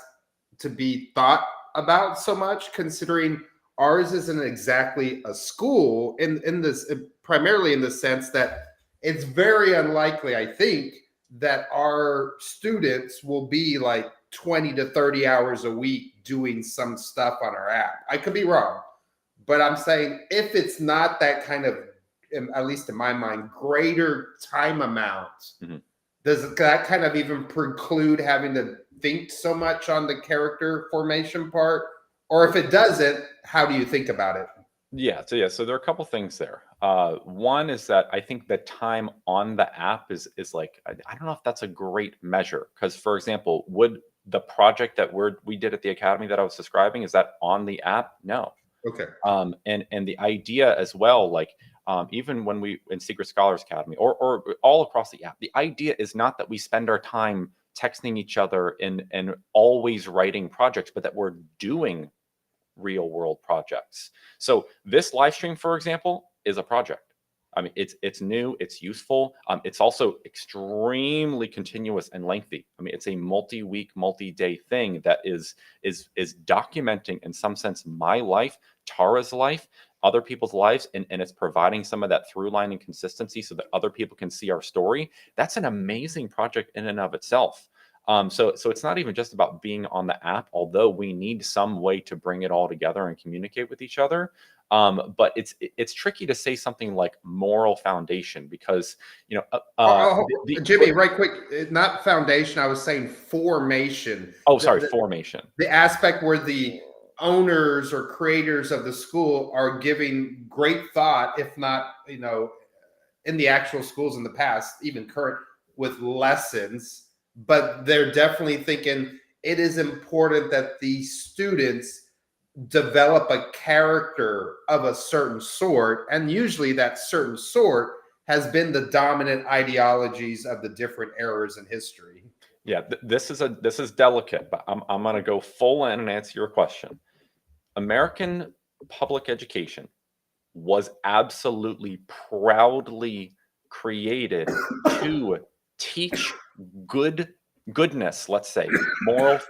to be thought about so much, considering ours isn't exactly a school in this, primarily in the sense that it's very unlikely, I think, that our students will be like 20 to 30 hours a week doing some stuff on our app. I could be wrong, but I'm saying if it's not that kind of, at least in my mind, greater time amount, does that kind of even preclude having to think so much on the character formation part? Or if it doesn't, how do you think about it? So there are a couple things there. One is that I think the time on the app is like, I don't know if that's a great measure, because, for example, would the project that we did at the academy that I was describing, is that on the app? No. Okay. And the idea as well, like, even when we in Secret Scholars Academy or all across the app, the idea is not that we spend our time texting each other and always writing projects, but that we're doing real world projects. So this live stream, for example, is a project. I mean, it's new, it's useful. It's also extremely continuous and lengthy. I mean, it's a multi-week, multi-day thing that is documenting, in some sense, my life, Tara's life, other people's lives, and it's providing some of that through line and consistency so that other people can see our story. That's an amazing project in and of itself. So it's not even just about being on the app, although we need some way to bring it all together and communicate with each other. But it's tricky to say something like moral foundation, because, you know, Jimmy, right quick, not foundation. I was saying formation. Oh, sorry, formation. The aspect where the owners or creators of the school are giving great thought, if not, you know, in the actual schools in the past, even current, with lessons. But they're definitely thinking it is important that the students develop a character of a certain sort, and usually that certain sort has been the dominant ideologies of the different eras in history. Yeah, this is delicate, but I'm going to go full in and answer your question. American public education was absolutely proudly created to teach goodness, let's say,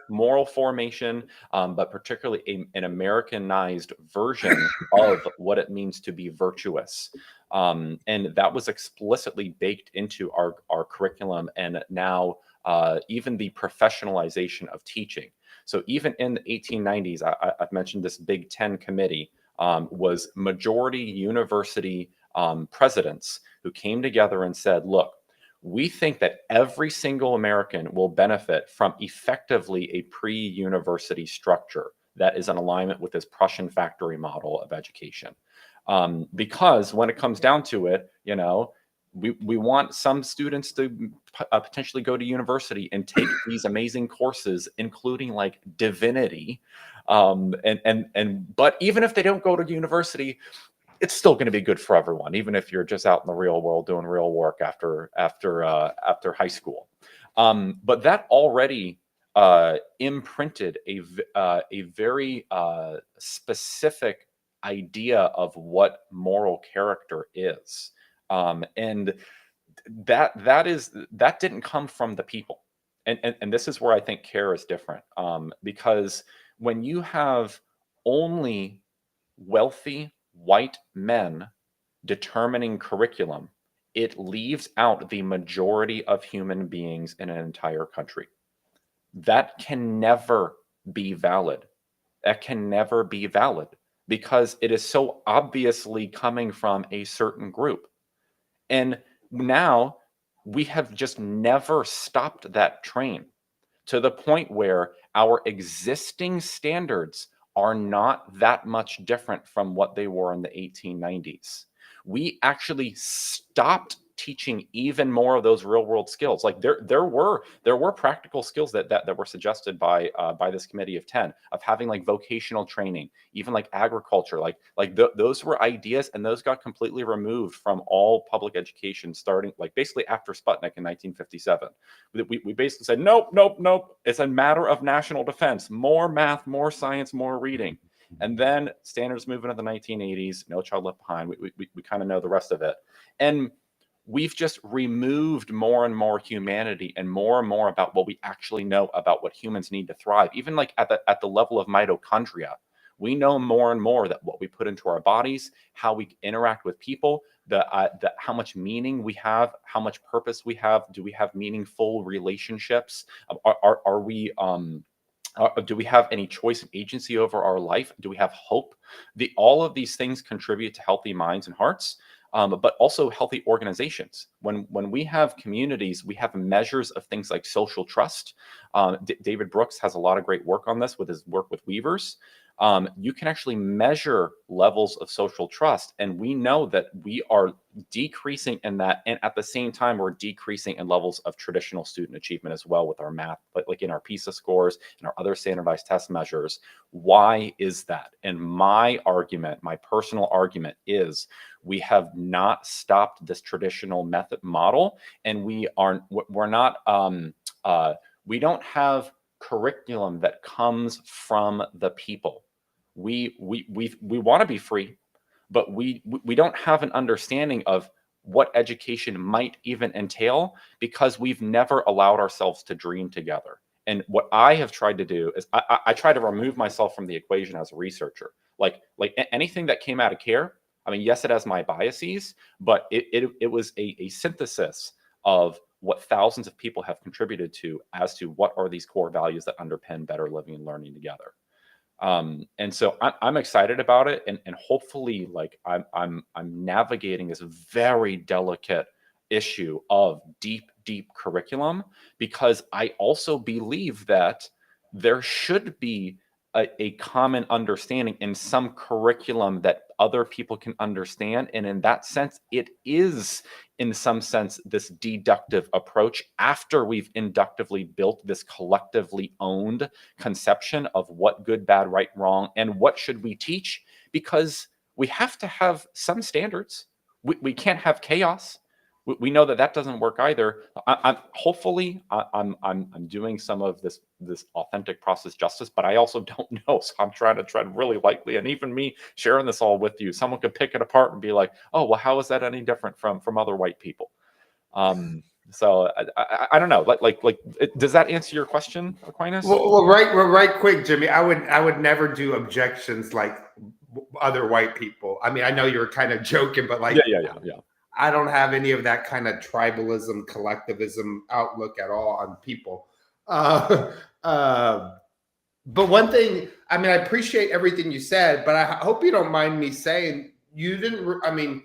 moral formation, but particularly an Americanized version of what it means to be virtuous. And that was explicitly baked into our curriculum, and now even the professionalization of teaching. So even in the 1890s, I've mentioned this Big Ten committee was majority university presidents who came together and said, look, we think that every single American will benefit from effectively a pre-university structure that is in alignment with this Prussian factory model of education. Because when it comes down to it, you know, we want some students to potentially go to university and take these amazing courses, including like divinity. But even if they don't go to university, it's still going to be good for everyone, even if you're just out in the real world doing real work after high school. But that already imprinted a very specific idea of what moral character is, and that didn't come from the people, and this is where I think CARE is different, because when you have only wealthy white men determining curriculum, it leaves out the majority of human beings in an entire country. That can never be valid. That can never be valid because it is so obviously coming from a certain group. And now we have just never stopped that train, to the point where our existing standards are not that much different from what they were in the 1890s. We actually stopped teaching even more of those real world skills. Like there were practical skills that were suggested by this committee of 10, of having like vocational training, even like agriculture, those were ideas, and those got completely removed from all public education starting like basically after Sputnik in 1957. We basically said nope, nope, nope, it's a matter of national defense, more math, more science, more reading. And then standards movement of the 1980s, No Child Left Behind. We kind of know the rest of it. And we've just removed more and more humanity and more about what we actually know about what humans need to thrive. Even like at the level of mitochondria, we know more and more that what we put into our bodies, how we interact with people, how much meaning we have, how much purpose we have. Do we have meaningful relationships? Are we do we have any choice and agency over our life? Do we have hope? All of these things contribute to healthy minds and hearts, but also healthy organizations. When we have communities, we have measures of things like social trust. David Brooks has a lot of great work on this with his work with Weavers. You can actually measure levels of social trust, and we know that we are decreasing in that, and at the same time we're decreasing in levels of traditional student achievement as well with our math, but like in our PISA scores and our other standardized test measures. Why is that? And my personal argument is we have not stopped this traditional method model, and we don't have curriculum that comes from the people. We want to be free, but we don't have an understanding of what education might even entail, because we've never allowed ourselves to dream together. And what I have tried to do is I try to remove myself from the equation as a researcher. Like anything that came out of CARE, I mean, yes, it has my biases, but it was a synthesis of what thousands of people have contributed to as to what are these core values that underpin better living and learning together. And so I'm excited about it, and hopefully, like I'm navigating this very delicate issue of deep curriculum, because I also believe that there should be a common understanding in some curriculum that other people can understand. And in that sense, it is, in some sense, this deductive approach after we've inductively built this collectively owned conception of what good, bad, right, wrong, and what should we teach, because we have to have some standards. We can't have chaos. We know that doesn't work either. I'm doing some of this authentic process justice, but I also don't know. So I'm trying to tread really lightly. And even me sharing this all with you, someone could pick it apart and be like, "Oh, well, how is that any different from other white people?" So I don't know. Does that answer your question, Aquinas? Well, right quick, Jimmy. I would never do objections like other white people. I mean, I know you're kind of joking, but like, yeah. I don't have any of that kind of tribalism, collectivism outlook at all on people. But one thing, I mean, I appreciate everything you said, but I hope you don't mind me saying you didn't. I mean,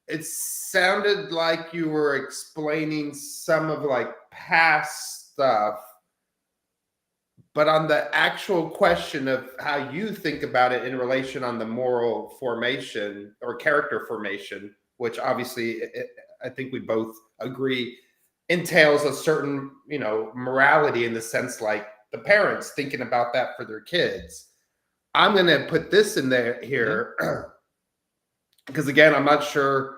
it sounded like you were explaining some of like past stuff, but on the actual question of how you think about it in relation on the moral formation or character formation, which obviously I think we both agree entails a certain, morality in the sense like the parents thinking about that for their kids. I'm going to put this in there here because again, I'm not sure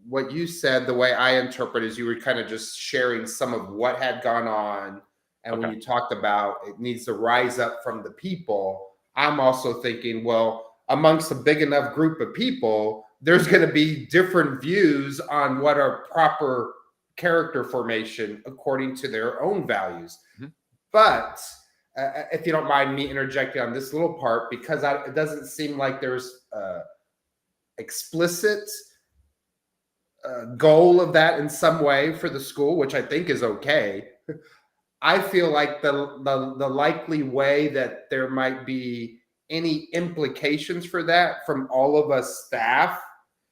what you said. The way I interpret is you were kind of just sharing some of what had gone on. And when you talked about it needs to rise up from the people, I'm also thinking, well, amongst a big enough group of people, there's going to be different views on what are proper character formation according to their own values. Mm-hmm. But if you don't mind me interjecting on this little part, because it doesn't seem like there's explicit goal of that in some way for the school, which I think is okay. I feel like the likely way that there might be any implications for that from all of us staff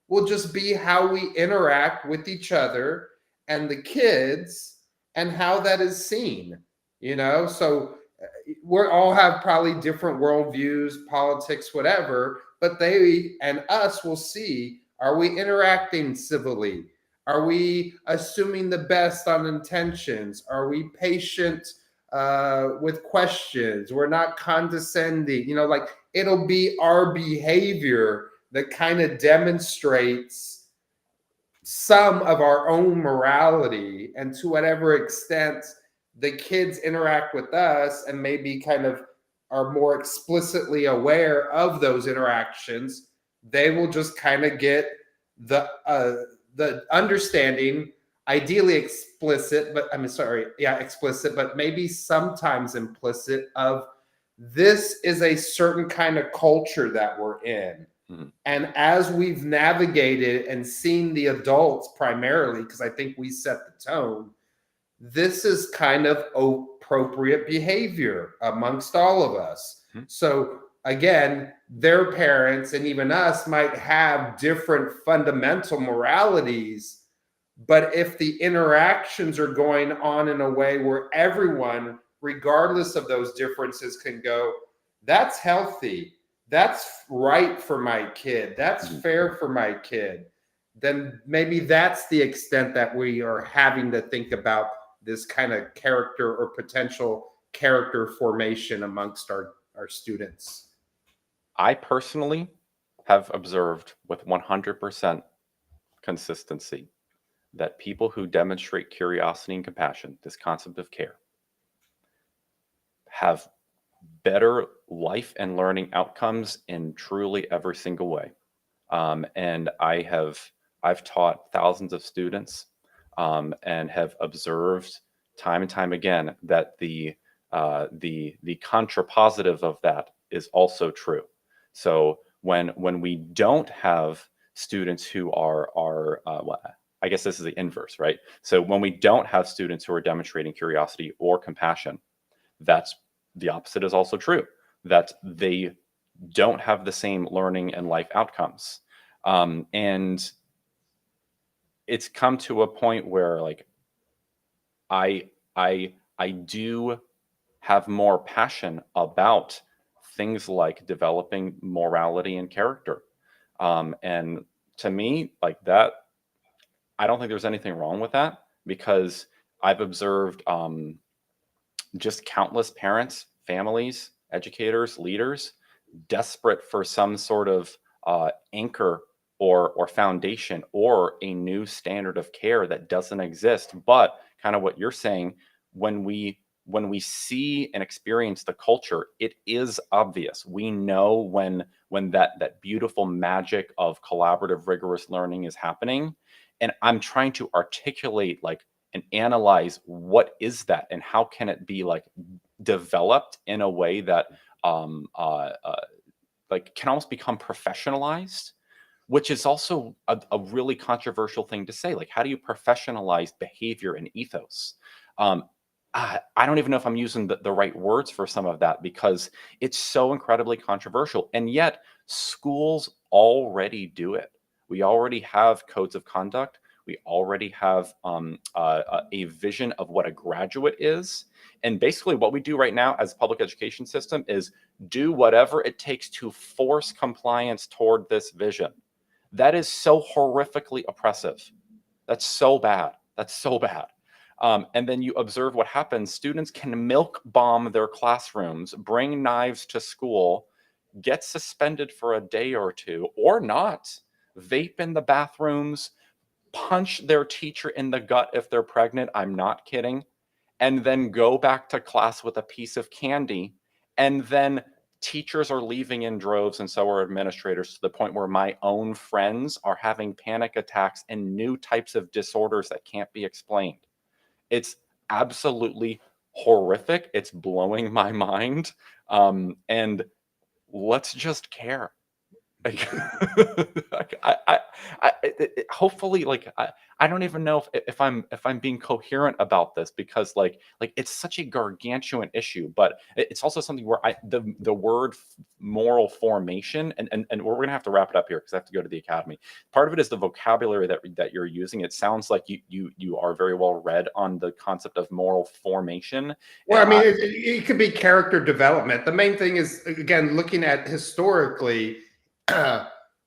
will just be how we interact with each other and the kids and how that is seen, So we all have probably different worldviews, politics, whatever, but they and us will see, are we interacting civilly? Are we assuming the best on intentions? Are we patient with questions? We're not condescending. You know, like it'll be our behavior that kind of demonstrates some of our own morality, and to whatever extent the kids interact with us and maybe kind of are more explicitly aware of those interactions, they will just kind of get the understanding, ideally explicit, but explicit, but maybe sometimes implicit, of this is a certain kind of culture that we're in. And as we've navigated and seen the adults primarily, because I think we set the tone, this is kind of appropriate behavior amongst all of us. So again, their parents and even us might have different fundamental moralities, but if the interactions are going on in a way where everyone, regardless of those differences, can go, that's healthy, that's right for my kid, that's fair for my kid, then maybe that's the extent that we are having to think about this kind of character or potential character formation amongst our students. I personally have observed with 100% consistency that people who demonstrate curiosity and compassion, this concept of care, have better life and learning outcomes in truly every single way. And I've taught thousands of students and have observed time and time again that the contrapositive of that is also true. So when we don't have students who are well, I guess this is the inverse, right? So when we don't have students who are demonstrating curiosity or compassion, that's the opposite is also true, that they don't have the same learning and life outcomes. And it's come to a point where, like, I do have more passion about things like developing morality and character. And to me, like that, I don't think there's anything wrong with that, because I've observed just countless parents, families, educators, leaders, desperate for some sort of anchor or foundation or a new standard of care that doesn't exist. But kind of what you're saying, when we see and experience the culture, it is obvious. We know when that beautiful magic of collaborative, rigorous learning is happening. And I'm trying to articulate, like, and analyze what is that and how can it be, like, developed in a way that like can almost become professionalized, which is also a really controversial thing to say. Like, how do you professionalize behavior and ethos? I don't even know if I'm using the right words for some of that, because it's so incredibly controversial. And yet schools already do it. We already have codes of conduct. We already have a vision of what a graduate is. And basically what we do right now as a public education system is do whatever it takes to force compliance toward this vision. That is so horrifically oppressive. That's so bad. That's so bad. And then you observe what happens. Students can milk bomb their classrooms, bring knives to school, get suspended for a day or two, or not, vape in the bathrooms, punch their teacher in the gut if they're pregnant. I'm not kidding. And then go back to class with a piece of candy. And then teachers are leaving in droves, and so are administrators, to the point where my own friends are having panic attacks and new types of disorders that can't be explained. It's absolutely horrific. It's blowing my mind. And let's just care. Like, hopefully, like I don't even know if I'm being coherent about this because like it's such a gargantuan issue, but it's also something where the word moral formation and we're gonna have to wrap it up here because I have to go to the academy. Part of it is the vocabulary that you're using. It sounds like you are very well read on the concept of moral formation. Well, And I mean, it could be character development. The main thing is, again, looking at historically,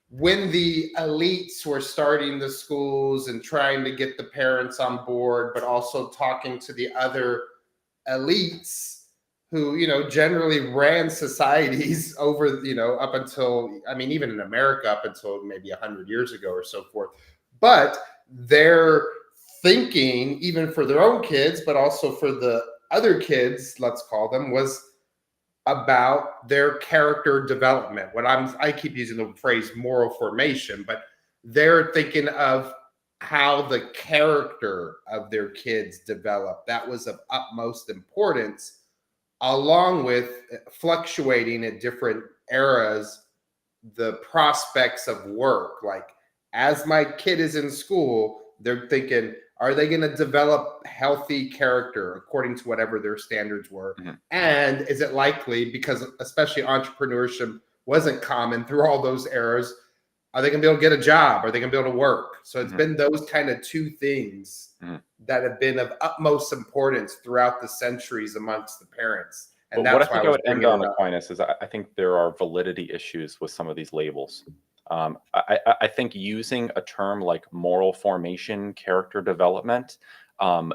when the elites were starting the schools and trying to get the parents on board, but also talking to the other elites who, generally ran societies over, up until, I mean, even in America, up until maybe 100 years ago or so forth. But their thinking, even for their own kids, but also for the other kids, let's call them, was about their character development. I keep using the phrase moral formation, but they're thinking of how the character of their kids develop. That was of utmost importance, along with fluctuating at different eras, the prospects of work. Like, as my kid is in school, they're thinking, are they going to develop healthy character according to whatever their standards were? Mhm. And is it likely, because especially entrepreneurship wasn't common through all those eras, are they going to be able to get a job? Are they going to be able to work? So it's been those kind of two things that have been of utmost importance throughout the centuries amongst the parents. And But what I that's why think I I was would end bringing on, it up. Aquinas, is I think there are validity issues with some of these labels. I think using a term like moral formation, character development,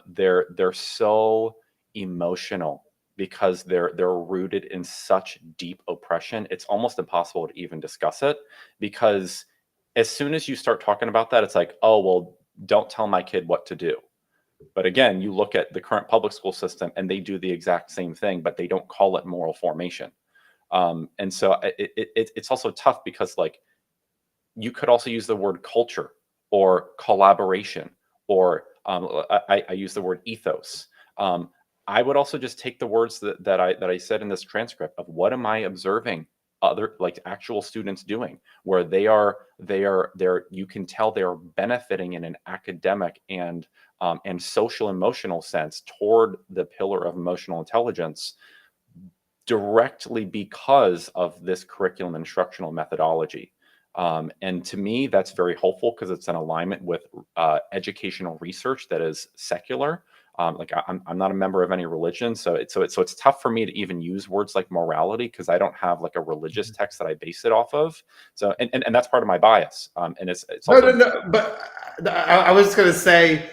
they're so emotional because they're rooted in such deep oppression. It's almost impossible to even discuss it because as soon as you start talking about that, it's like, oh well, don't tell my kid what to do. But again, you look at the current public school system and they do the exact same thing, but they don't call it moral formation. And so it's also tough because like you could also use the word culture or collaboration or I use the word ethos. I would also just take the words that I said in this transcript of what am I observing other like actual students doing where they're you can tell they're benefiting in an academic and social emotional sense toward the pillar of emotional intelligence directly because of this curriculum instructional methodology. And to me, that's very hopeful because it's in alignment with educational research that is secular. Like I'm not a member of any religion, so it's tough for me to even use words like morality because I don't have like a religious text that I base it off of. So and that's part of my bias. And it's also No. But I was going to say,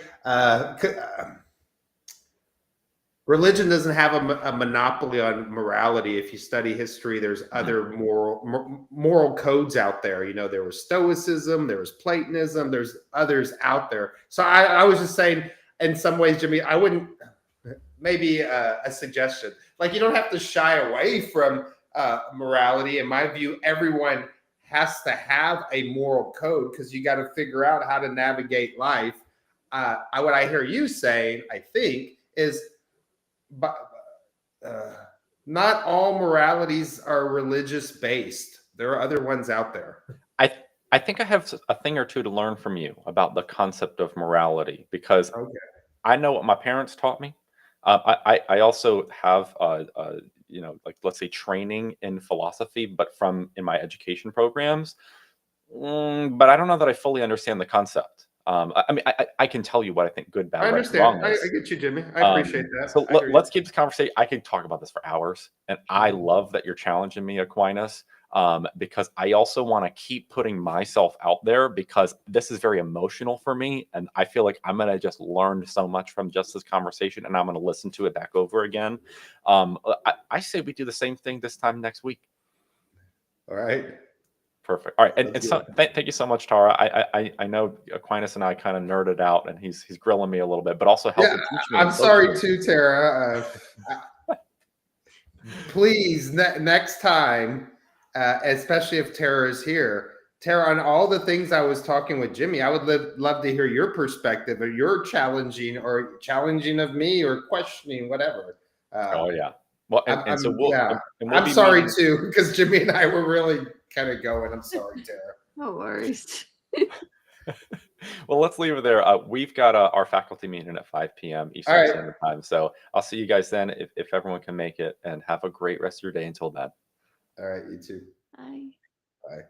religion doesn't have a monopoly on morality. If you study history, there's other moral codes out there. There was Stoicism, there was Platonism, there's others out there. So I was just saying, in some ways, Jimmy, I wouldn't, maybe a suggestion, like you don't have to shy away from morality. In my view, everyone has to have a moral code because you got to figure out how to navigate life. What I hear you saying, I think, is but not all moralities are religious based. There are other ones out there. I think I have a thing or two to learn from you about the concept of morality because Okay. I know what my parents taught me. I also have like let's say training in philosophy, but from in my education programs. But I don't know that I fully understand the concept. I mean, I can tell you what I think good, bad, I right, and understand. wrong I is. get you, Jimmy. I appreciate that. So I hear you. let's keep this conversation. I could talk about this for hours, and I love that you're challenging me, Aquinas, because I also want to keep putting myself out there because this is very emotional for me, and I feel like I'm gonna just learn so much from just this conversation, and I'm gonna listen to it back over again. I say we do the same thing this time next week. All right. Perfect. All right, and, Let's and do so it. thank you so much, Tara. I know Aquinas and I kind of nerded out, and he's grilling me a little bit, but also Yeah, helping teach me. I'm sorry too, Tara. Please, next time, especially if Tara is here, Tara, on all the things I was talking with Jimmy, I would love to hear your perspective or your challenging of me or questioning, whatever. Oh yeah. Well, and so we'll yeah. and we'll I'm be sorry meeting. too, because Jimmy and I were really kind of going. I'm sorry, Tara. No worries. Well, let's leave it there. We've got our faculty meeting at 5 p.m. All Eastern right. Standard Time. So I'll see you guys then if everyone can make it, and have a great rest of your day until then. All right, you too. Bye. Bye.